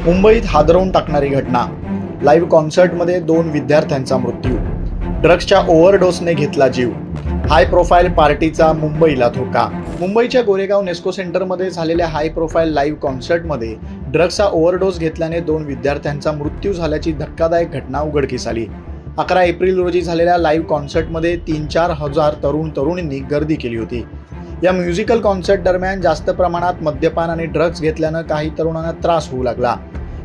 मुंबईत हादरवून टाकणारी घटना. लाईव्ह कॉन्सर्टमध्ये 2 विद्यार्थ्यांचा मृत्यू. ड्रग्सच्या ओव्हरडोसने घेतला जीव. हाय प्रोफाईल पार्टीचा मुंबईला धोका. मुंबईच्या गोरेगाव नेस्को सेंटरमध्ये झालेल्या हाय प्रोफाईल लाईव्ह कॉन्सर्टमध्ये ड्रग्सचा ओव्हरडोस घेतल्याने 2 विद्यार्थ्यांचा मृत्यू झाल्याची धक्कादायक घटना उघडकीस आली. 11 एप्रिल रोजी झालेल्या लाईव्ह कॉन्सर्टमध्ये 3-4 हजार तरुणींनी गर्दी केली होती. या म्युझिकल कॉन्सर्ट दरम्यान जास्त प्रमाणात मद्यपान आणि ड्रग्ज घेतल्यानं काही तरुणांना त्रास होऊ लागला.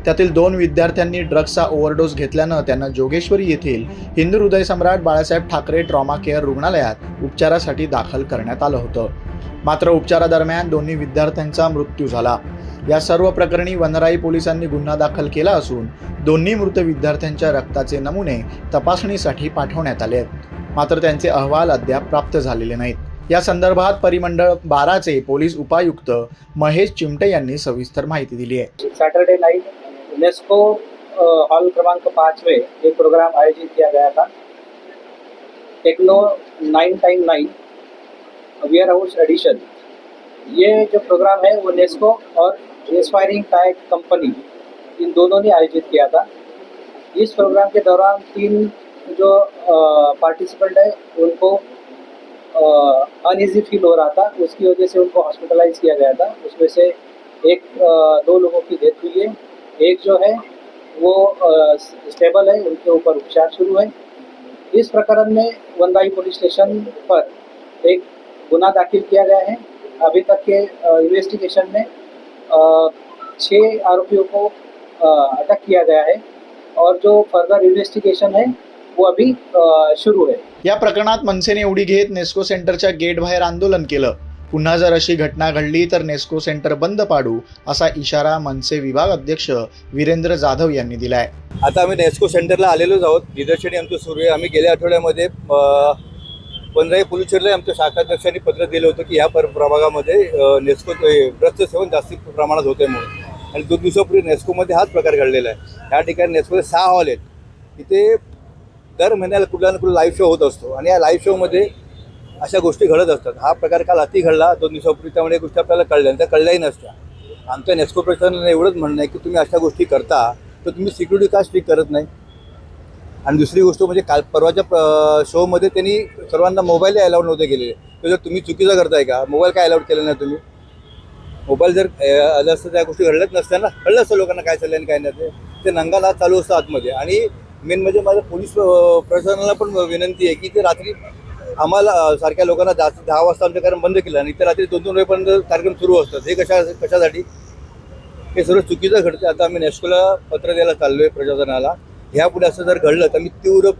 त्यातील 2 विद्यार्थ्यांनी ड्रग्सचा ओव्हरडोस घेतल्यानं त्यांना जोगेश्वरी येथील हिंदू हृदय सम्राट बाळासाहेब ठाकरे ट्रॉमा केअर रुग्णालयात उपचारासाठी दाखल करण्यात आलं होतं. मात्र उपचारादरम्यान दोन्ही विद्यार्थ्यांचा मृत्यू झाला. या सर्व प्रकरणी वनराई पोलिसांनी गुन्हा दाखल केला असून दोन्ही मृत विद्यार्थ्यांच्या रक्ताचे नमुने तपासणीसाठी पाठवण्यात आले आहेत. मात्र त्यांचे अहवाल अद्याप प्राप्त झालेले नाहीत. या संदर्भात परिमंडळ 12चे पोलीस उपायुक्त महेश चिमटे यांनी सविस्तर माहिती दिली आहे. सैटरडे नाइट यूनेस्को हॉल क्रमांक 5 में एक प्रोग्राम आयोजित किया गया था. Techno 9x9 warehouse edition. ये जो प्रोग्राम है वो नेस्को और एस्पायरिंग टायर कंपनी इन दोनों ने आयोजित किया था. इस प्रोग्राम के दौरान 3 जो पार्टिसिपेंट है उनको अनईजी फील हो रहा था. उसकी वजह से उनको हॉस्पिटलाइज किया गया था. उसमें से 2 लोगों की डेथ हुई है. एक जो है वो स्टेबल है, उनके ऊपर उपचार शुरू है. इस प्रकरण में वनराई पुलिस स्टेशन पर एक गुना दाखिल किया गया है. अभी तक के इन्वेस्टिगेशन में 6 आरोपियों को अटक किया गया है और जो फर्दर इन्वेस्टिगेशन है वो अभी सुरू है. या प्रकरणात मनसेने उडी घेत नेस्को सेंटरच्या गेट बाहेर आंदोलन केलं. पुन्हा जर अशी घटना घडली तर नेस्को सेंटर बंद पाडू असा इशारा मनसे विभाग अध्यक्ष वीरेंद्र जाधव यांनी दिलाय. आता आम्ही नेस्को सेंटरला आलेलोच आहोत. निदर्शने आमचं सुरू आहे. आम्ही गेल्या आठवड्यामध्ये वनराई पोलीस स्टेशनला आमच्या शाखाध्यक्षांनी पत्र दिलं होतं की ह्या प्रभागामध्ये नेस्को ड्रग्सचं सेवन जास्ती प्रमाणात होते म्हणून. आणि 2 दिवसापूर्वी नेस्कोमध्ये हाच प्रकार घडलेला आहे. ह्या ठिकाणी नेस्कोचे 6 हॉल आहेत. तिथे दर महिन्याला कुठला ना कुठला लाईव्ह शो होत असतो आणि या लाईव्ह शोमध्ये अशा गोष्टी घडत असतात. हा प्रकार काल अति घडला 2 दिवसापूर्वी. त्यामुळे गोष्टी आपल्याला कळल्या आणि त्या कळल्याही नसत्या. आमच्या नेस्को प्रशासनाने एवढंच म्हणणं आहे की तुम्ही अशा गोष्टी करता तर तुम्ही सिक्युरिटी का स्ट्रिक्ट करत नाही. आणि दुसरी गोष्ट म्हणजे काल परवाच्या शोमध्ये त्यांनी सर्वांना मोबाईल अलाउड नव्हते केलेले. तर जर तुम्ही चुकीचं करताय का, मोबाईल काय अलाउड केलं नाही तुम्ही. मोबाईल जर आलं असतं त्या गोष्टी घडल्याच नसत्या ना. कळलं असतं लोकांना काय चाललं आणि काय नाही. ते नंगाला चालू असतं आतमध्ये. आणि मेन म्हणजे माझं पोलीस प्रशासनाला पण विनंती आहे की ते रात्री आम्हाला सारख्या लोकांना 10 वाजता आमच्या कार्यक्रम बंद केला आणि ते रात्री 2-2 वाजेपर्यंत कार्यक्रम सुरू असतात. हे कशासाठी. हे सर्व चुकीचं घडतं. आता आम्ही नेस्कोला पत्र द्यायला चाललो आहे प्रशासनाला. ह्यापुढे असं जर घडलं तर आम्ही तीव्र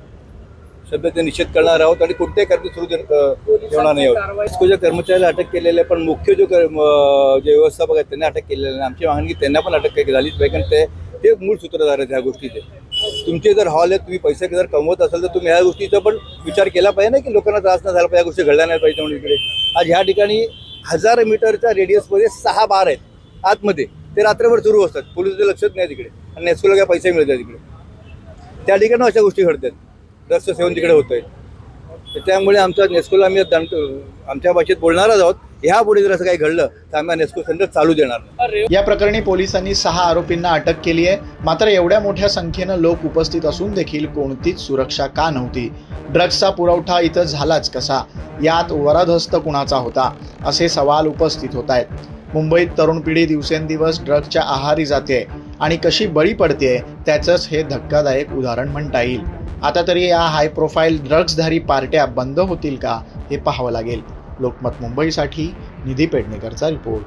शब्दाचा निषेध करणार आहोत आणि कोणत्याही कार्यक्रम सुरू ठेवणार नाही आहोत. नेस्कोच्या कर्मचाऱ्याला अटक केलेलं आहे पण मुख्य जे व्यवस्थापक आहेत त्यांना अटक केलेलं आहे. आमची मागणी त्यांना पण अटक झालीच पाहिजे कारण ते मूळ सूत्रधार आहेत ह्या गोष्टीचे. तुमचे जर हॉल आहेत, तुम्ही पैसे जर कमवत असाल तर तुम्ही ह्या गोष्टीचा पण विचार केला पाहिजे ना की लोकांना त्रास न झाला पाहिजे, या गोष्टी घडल्या नाही पाहिजे. म्हणून इकडे आज ह्या ठिकाणी 1000 मीटरच्या रेडियसमध्ये 6 बार आहेत आतमध्ये. ते रात्रभर सुरू असतात. पोलिसांचं लक्षात नाही तिकडे आणि नेस्कोला काय पैसे मिळतात तिकडे. त्या ठिकाणी अशा गोष्टी घडतात. ड्रग्सचं सेवन तिकडे होत आहे. त्यामुळे आमच्या नेस्कोला आम्ही आमच्या भाषेत बोलणारच आहोत. ह्यापुढे जर असं काही घडलं तर आम्ही नेस्को सेंटर चालू देणार. या प्रकरणी पोलिसांनी 6 आरोपींना अटक केली आहे. मात्र एवढ्या मोठ्या संख्येनं लोक उपस्थित असून देखील कोणतीच सुरक्षा का नव्हती. ड्रग्सचा पुरवठा इथं झालाच कसा. यात वरदहस्त कुणाचा होता असे सवाल उपस्थित होत आहेत. मुंबईत तरुण पिढी दिवसेंदिवस ड्रग्सच्या आहारी जाते आणि कशी बळी पडते त्याचंच हे धक्कादायक उदाहरण म्हणता येईल. आता तरी या हाय प्रोफाईल ड्रग्सधारी पार्ट्या बंद होतील का हे पाहावं लागेल. लोकमत मुंबईसाठी निधी पेडणेकरचा रिपोर्ट.